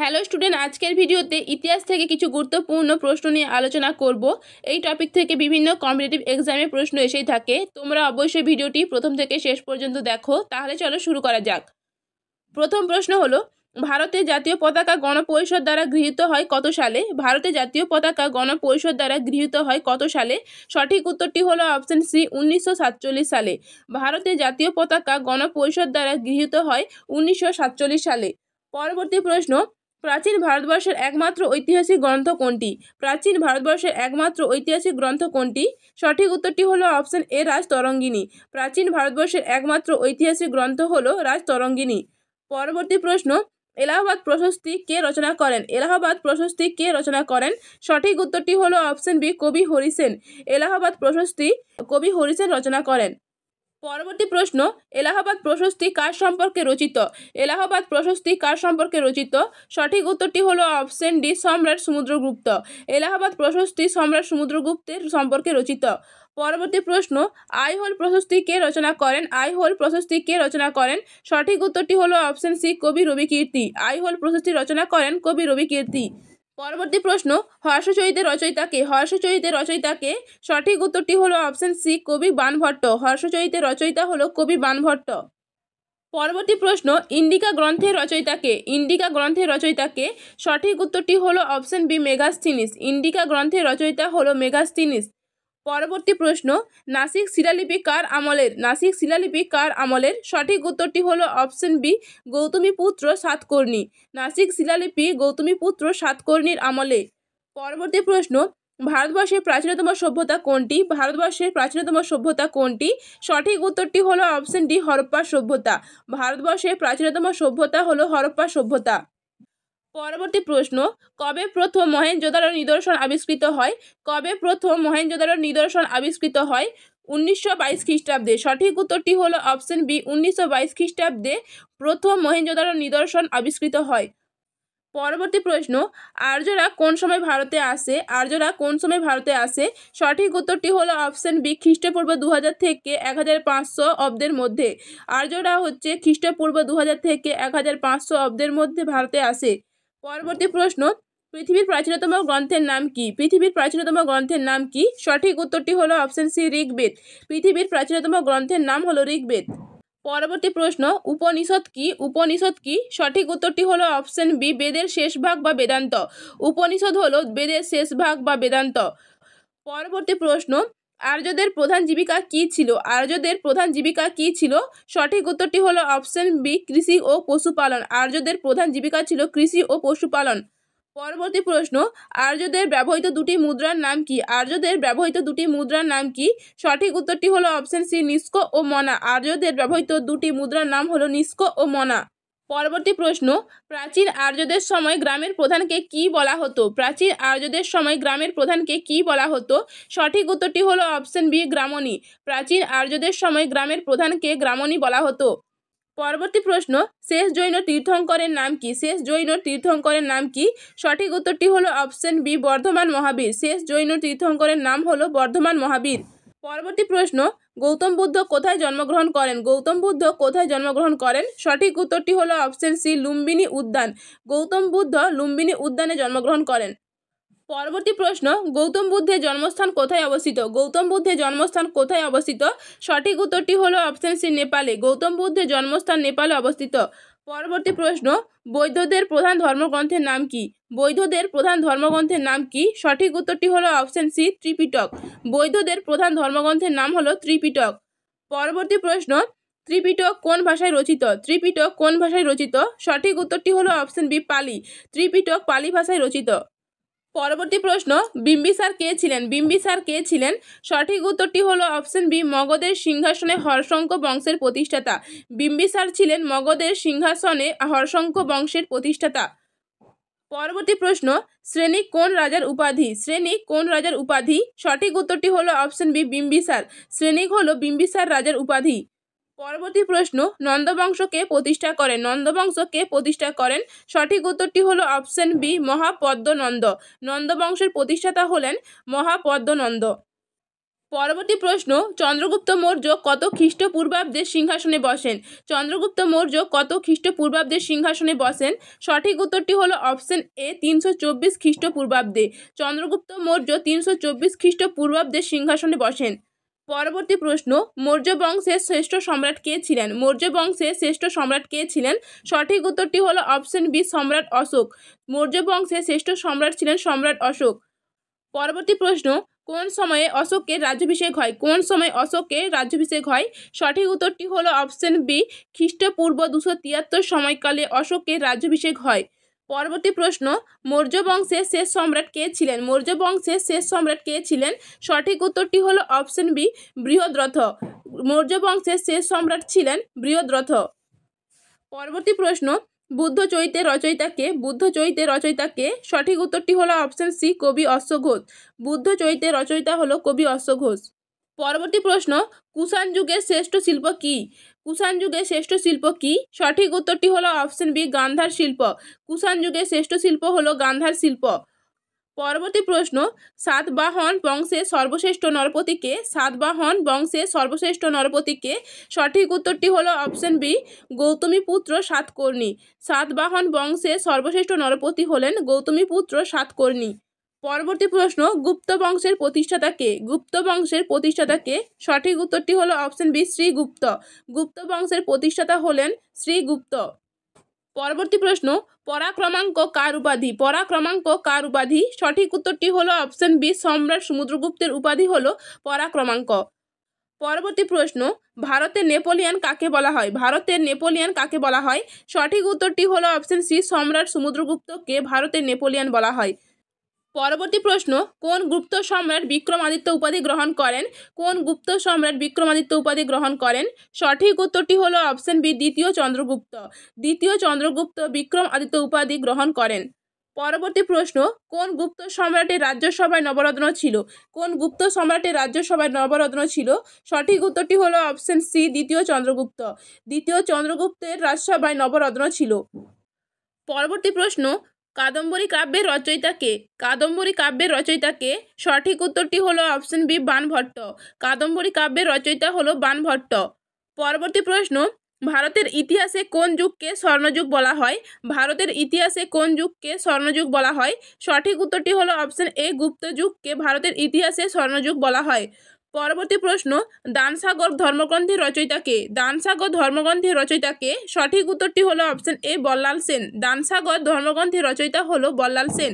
Hello student, আজকের ভিডিওতে ইতিহাস থেকে কিছু গুরুত্বপূর্ণ প্রশ্ন নিয়ে আলোচনা করব। এই টপিক থেকে বিভিন্ন কম্পিটিটিভ এক্সামে প্রশ্ন এসেই থাকে। তোমরা অবশ্যই ভিডিওটি প্রথম থেকে শেষ পর্যন্ত দেখো। তাহলে চলো শুরু করা যাক। প্রথম প্রশ্ন হলো, ভারতের জাতীয় পতাকা গণপরিষদ দ্বারা গৃহীত হয় কত সালে? ভারতের জাতীয় পতাকা গণপরিষদ দ্বারা গৃহীত হয় কত সালে? সঠিক উত্তরটি হলো অপশন সি, 1947 সালে। ভারতের জাতীয় পতাকা গণপরিষদ দ্বারা গৃহীত হয় 1947 সালে। পরবর্তী প্রশ্ন, প্রাচীন ভারতবর্ষের একমাত্র ঐতিহাসিক গ্রন্থ কোনটি? প্রাচীন ভারতবর্ষের একমাত্র ঐতিহাসিক গ্রন্থ কোনটি? সঠিক উত্তরটি হলো অপশন এ, রাজতরঙ্গিনী। প্রাচীন ভারতবর্ষের একমাত্র ঐতিহাসিক গ্রন্থ হলো রাজতরঙ্গিনী। পরবর্তী প্রশ্ন, এলাহাবাদ প্রশস্তি কে রচনা করেন? এলাহাবাদ প্রশস্তি কে রচনা করেন? সঠিক উত্তরটি হলো অপশন বি, কবি হরিসেন। এলাহাবাদ প্রশস্তি কবি হরিসেন রচনা করেন। পরবর্তী প্রশ্ন, এলাহাবাদ প্রশস্তি কার সম্পর্কে রচিত? এলাহাবাদ প্রশস্তি কার সম্পর্কে রচিত? সঠিক উত্তরটি হলো অপশন ডি, সম্রাট সমুদ্রগুপ্ত। এলাহাবাদ প্রশস্তি সম্রাট সমুদ্রগুপ্তের সম্পর্কে রচিত। পরবর্তী প্রশ্ন, আইহোল প্রশস্তি কে রচনা করেন? আইহোল প্রশস্তি কে রচনা করেন? সঠিক উত্তরটি হলো অপশন সি, কবি রবিকীর্তি। আইহোল প্রশস্তি রচনা করেন কবি রবিকীর্তি। পরবর্তী প্রশ্ন, হর্ষচরিতের রচয়িতাকে? হর্ষচরিতের রচয়িতাকে? সঠিক উত্তরটি হলো অপশন সি, কবি বাণভট্ট। হর্ষচরিতের রচয়িতা হলো কবি বাণভট্ট। পরবর্তী প্রশ্ন, ইন্ডিকা গ্রন্থের রচয়িতাকে? ইন্ডিকা গ্রন্থের রচয়িতাকে? সঠিক উত্তরটি হলো অপশন বি, মেগাস্থিনিস। ইন্ডিকা গ্রন্থের রচয়িতা হলো মেগাস্থিনিস। পরবর্তী প্রশ্ন, নাসিক শিলালিপি কার আমলের? নাসিক শিলালিপি কার আমলের? সঠিক উত্তরটি হলো অপশন বি, গৌতমীপুত্র সাতকর্ণী। নাসিক শিলালিপি গৌতমীপুত্র সাতকর্ণীর আমলে। পরবর্তী প্রশ্ন, ভারতবর্ষের প্রাচীনতম সভ্যতা কোনটি? ভারতবর্ষের প্রাচীনতম সভ্যতা কোনটি? সঠিক উত্তরটি হলো অপশন ডি, হরপ্পা সভ্যতা। ভারতবর্ষের প্রাচীনতম সভ্যতা হলো হরপ্পা সভ্যতা। পরবর্তী প্রশ্ন, কবে প্রথম মহেঞ্জোদারো নিদর্শন আবিষ্কৃত হয়? কবে প্রথম মহেঞ্জোদারো নিদর্শন আবিষ্কৃত হয়? 1922 খ্রিস্টাব্দে। সঠিক উত্তরটি হলো অপশন বি, 1922 খ্রিস্টাব্দে প্রথম মহেঞ্জোদারো নিদর্শন আবিষ্কৃত হয়। পরবর্তী প্রশ্ন, আর্যরা কোন সময় ভারতে আসে? আর্যরা কোন সময় ভারতে আসে? সঠিক উত্তরটি হলো অপশন বি, খ্রিস্টপূর্ব 2000 থেকে 1500 অব্দের মধ্যে। আর্যরা হচ্ছে খ্রিস্টপূর্ব 2000 থেকে 1500 অব্দের মধ্যে ভারতে আসে। পরবর্তী প্রশ্ন, পৃথিবীর প্রাচীনতম গ্রন্থের নাম কি? পৃথিবীর প্রাচীনতম গ্রন্থের নাম কি? সঠিক উত্তরটি হলো অপশন সি, ঋগ্বেদ। পৃথিবীর প্রাচীনতম গ্রন্থের নাম হলো ঋগ্বেদ। পরবর্তী প্রশ্ন, উপনিষদ কি? উপনিষদ কি? সঠিক উত্তরটি হলো অপশন বি, বেদের শেষ ভাগ বা বেদান্ত। উপনিষদ হলো বেদের শেষ ভাগ বা বেদান্ত। পরবর্তী প্রশ্ন, আর্যদের প্রধান জীবিকা কি ছিল? আর্যদের প্রধান জীবিকা কি ছিল? সঠিক উত্তরটি হলো অপশন বি, কৃষি ও পশুপালন। আর্যদের প্রধান জীবিকা ছিল কৃষি ও পশুপালন। পরবর্তী প্রশ্ন, আর্যদের ব্যবহৃত দুটি মুদ্রার নাম কি? আর্যদের ব্যবহৃত দুটি মুদ্রার নাম কি? সঠিক উত্তরটি হলো অপশন সি, নিস্ক ও মনা। আর্যদের ব্যবহৃত দুটি মুদ্রার নাম হলো নিস্ক ও মনা। পরবর্তী প্রশ্ন, প্রাচীন আর্যদের সময় গ্রামের প্রধানকে কি বলা হতো? প্রাচীন আর্যদের সময় গ্রামের প্রধানকে কি বলা হতো? সঠিক উত্তরটি হলো অপশন বি, গ্রামণী। প্রাচীন আর্যদের সময় গ্রামের প্রধানকে গ্রামণী বলা হতো। পরবর্তী প্রশ্ন, শেষ জৈন তীর্থঙ্করের নাম কি? শেষ জৈন তীর্থঙ্করের নাম কি? সঠিক উত্তরটি হলো অপশন বি, বর্ধমান মহাবীর। শেষ জৈন তীর্থঙ্করের নাম হলো বর্ধমান মহাবীর। পরবর্তী প্রশ্ন, গৌতম বুদ্ধ কোথায় জন্মগ্রহণ করেন? গৌতম বুদ্ধ কোথায় জন্মগ্রহণ করেন? সঠিক উত্তরটি হলো অপশন সি, লুম্বিনী উদ্যান। গৌতম বুদ্ধ লুম্বিনী উদ্যানে জন্মগ্রহণ করেন। পরবর্তী প্রশ্ন, গৌতম বুদ্ধের জন্মস্থান কোথায় অবস্থিত? গৌতম বুদ্ধের জন্মস্থান কোথায় অবস্থিত? সঠিক উত্তরটি হলো অপশন সি, নেপালে। গৌতম বুদ্ধের জন্মস্থান নেপালে অবস্থিত। পরবর্তী প্রশ্ন, বৌদ্ধদের প্রধান ধর্মগ্রন্থের নাম কি? বৌদ্ধদের প্রধান ধর্মগ্রন্থের নাম কি? সঠিক উত্তরটি হলো অপশন সি, ত্রিপিটক। বৌদ্ধদের প্রধান ধর্মগ্রন্থের নাম হলো ত্রিপিটক। পরবর্তী প্রশ্ন, ত্রিপিটক কোন ভাষায় রচিত? ত্রিপিটক কোন ভাষায় রচিত? সঠিক উত্তরটি হলো অপশন বি, পালি। ত্রিপিটক পালি ভাষায় রচিত। পরবর্তী প্রশ্ন, বিম্বিসার কে ছিলেন? বিম্বিসার কে ছিলেন? সঠিক উত্তরটি হলো অপশন বি, মগধের সিংহাসনে হর্ষঙ্ক বংশের প্রতিষ্ঠাতা। বিম্বিসার ছিলেন মগধের সিংহাসনে হর্ষঙ্ক বংশের প্রতিষ্ঠাতা। পরবর্তী প্রশ্ন, শ্রেণিক কোন রাজার উপাধি? শ্রেণিক কোন রাজার উপাধি? সঠিক উত্তরটি হলো অপশন বি, বিম্বিসার। শ্রেণিক হলো বিম্বিসার রাজার উপাধি। পরবর্তী প্রশ্ন, নন্দবংশ কে প্রতিষ্ঠা করেন? নন্দবংশ কে প্রতিষ্ঠা করেন? সঠিক উত্তরটি হলো অপশন বি, মহাপদ্মনন্দ। নন্দবংশের প্রতিষ্ঠাতা হলেন মহাপদ্মনন্দ। পরবর্তী প্রশ্ন, চন্দ্রগুপ্ত মৌর্য কত খ্রিস্টপূর্বাব্দে সিংহাসনে বসেন? চন্দ্রগুপ্ত মৌর্য কত খ্রিস্টপূর্বাব্দে সিংহাসনে বসেন? সঠিক উত্তরটি হলো অপশন এ 324 খ্রিস্টপূর্বাব্দে। চন্দ্রগুপ্ত মৌর্য 324 খ্রিস্টপূর্বাব্দে সিংহাসনে বসেন। পরবর্তী প্রশ্ন, মৌর্য বংশের শ্রেষ্ঠ সম্রাট কে ছিলেন? মৌর্য বংশের শ্রেষ্ঠ সম্রাট কে ছিলেন? সঠিক উত্তরটি হলো অপশন বি সম্রাট অশোক। মৌর্য বংশের শ্রেষ্ঠ সম্রাট ছিলেন সম্রাট অশোক। পরবর্তী প্রশ্ন, কোন সময়ে অশোকের রাজ্যাভিষেক হয়? কোন সময় অশোকের রাজ্যাভিষেক হয়? সঠিক উত্তরটি হলো অপশন বি খ্রিস্টপূর্ব 273 সময়কালে অশোকের রাজ্যাভিষেক হয়। পরবর্তী প্রশ্ন, মৌর্য বংশের শেষ সম্রাট কে ছিলেন? মৌর্য বংশের শেষ সম্রাট কে ছিলেন? সঠিক উত্তরটি হলো অপশন বি বৃহদ্রথ। মৌর্য বংশের শেষ সম্রাট ছিলেন বৃহদ্রথ। পরবর্তী প্রশ্ন, বুদ্ধ চরিতের রচয়িতাকে? বুদ্ধ চরিতের রচয়িতাকে? সঠিক উত্তরটি হলো অপশন সি কবি অশ্বঘোষ। বুদ্ধ চরিতের রচয়িতা হলো কবি অশ্বঘোষ। পরবর্তী প্রশ্ন, কুষাণ যুগের শ্রেষ্ঠ শিল্প কি? কুষাণ যুগের শ্রেষ্ঠ শিল্প কি? সঠিক উত্তরটি হলো অপশন বি গান্ধার শিল্প। কুষাণ যুগের শ্রেষ্ঠ শিল্প হলো গান্ধার শিল্প। পরবর্তী প্রশ্ন, সাতবাহন বংশের সর্বশ্রেষ্ঠ নরপতিকে? সাতবাহন বংশের সর্বশ্রেষ্ঠ নরপতিকে? সঠিক উত্তরটি হলো অপশন বি গৌতমীপুত্র সাতকর্ণী। সাতবাহন বংশের সর্বশ্রেষ্ঠ নরপতি হলেন গৌতমীপুত্র সাতকর্ণী। পরবর্তী প্রশ্ন, গুপ্ত বংশের প্রতিষ্ঠাতাকে? গুপ্ত বংশের প্রতিষ্ঠাতাকে? সঠিক উত্তরটি হলো অপশন বি শ্রীগুপ্ত। গুপ্ত বংশের প্রতিষ্ঠাতা হলেন শ্রীগুপ্ত। পরবর্তী প্রশ্ন, পরাক্রমাঙ্ক কার উপাধি? পরাক্রমাঙ্ক কার উপাধি? সঠিক উত্তরটি হলো অপশন বি সম্রাট সমুদ্রগুপ্তের উপাধি হলো পরাক্রমাঙ্ক। পরবর্তী প্রশ্ন, ভারতের নেপোলিয়ন কাকে বলা হয়? ভারতের নেপোলিয়ন কাকে বলা হয়? সঠিক উত্তরটি হলো অপশন সি সম্রাট সমুদ্রগুপ্তকে ভারতের নেপোলিয়ন বলা হয়। পরবর্তী প্রশ্ন, কোন গুপ্ত সম্রাট বিক্রমাদিত্য উপাধি গ্রহণ করেন? কোন গুপ্ত সম্রাট বিক্রমাদিত্য উপাধি গ্রহণ করেন? সঠিক উত্তরটি হলো অপশন বি দ্বিতীয় চন্দ্রগুপ্ত। দ্বিতীয় চন্দ্রগুপ্ত বিক্রমাদিত্য উপাধি গ্রহণ করেন। পরবর্তী প্রশ্ন, কোন গুপ্ত সম্রাটের রাজ্যসভায় নবরত্ন ছিল? কোন গুপ্ত সম্রাটের রাজ্যসভায় নবরত্ন ছিল? সঠিক উত্তরটি হলো অপশন সি দ্বিতীয় চন্দ্রগুপ্ত। দ্বিতীয় চন্দ্রগুপ্তের রাজসভায় নবরত্ন ছিল। পরবর্তী প্রশ্ন, কাদম্বরী কাব্যের রচয়িতাকে? কাদম্বরী কাব্যের রচয়িতাকে? সঠিক উত্তরটি হলো অপশন বি বাণভট্ট। কাদম্বরী কাব্যের রচয়িতা হলো বাণভট্ট। পরবর্তী প্রশ্ন, ভারতের ইতিহাসে কোন যুগকে স্বর্ণযুগ বলা হয়? ভারতের ইতিহাসে কোন যুগকে স্বর্ণযুগ বলা হয়? সঠিক উত্তরটি হলো অপশন এ গুপ্ত যুগকে ভারতের ইতিহাসে স্বর্ণযুগ বলা হয়। পরবর্তী প্রশ্ন, দানসাগর ধর্মগ্রন্থের রচয়িতাকে? দানসাগর ধর্মগ্রন্থের রচয়িতাকে? সঠিক উত্তরটি হলো অপশন এ বল্লাল সেন। দানসাগর ধর্মগ্রন্থের রচয়িতা হলো বল্লাল সেন।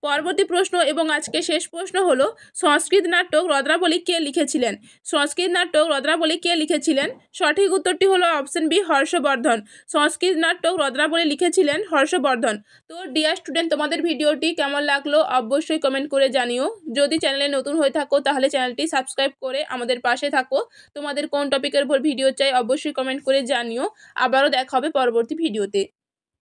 পরবর্তী প্রশ্ন এবং আজকে শেষ প্রশ্ন হলো, সংস্কৃত নাটক রদ্রাবলী কে লিখেছিলেন? সংস্কৃত নাটক রদ্রাবলী কে লিখেছিলেন? সঠিক উত্তরটি হলো অপশন বি হর্ষবর্ধন। সংস্কৃত নাটক রদ্রাবলী লিখেছিলেন হর্ষবর্ধন। তো ডিয়ার স্টুডেন্ট, তোমাদের ভিডিওটি কেমন লাগলো অবশ্যই কমেন্ট করে জানিও। যদি চ্যানেলে নতুন হয়ে থাকো তাহলে চ্যানেলটি সাবস্ক্রাইব করে আমাদের পাশে থাকো। তোমাদের কোন টপিকের উপর ভিডিও চাই অবশ্যই কমেন্ট করে জানিও। আবারও দেখা হবে পরবর্তী ভিডিওতে।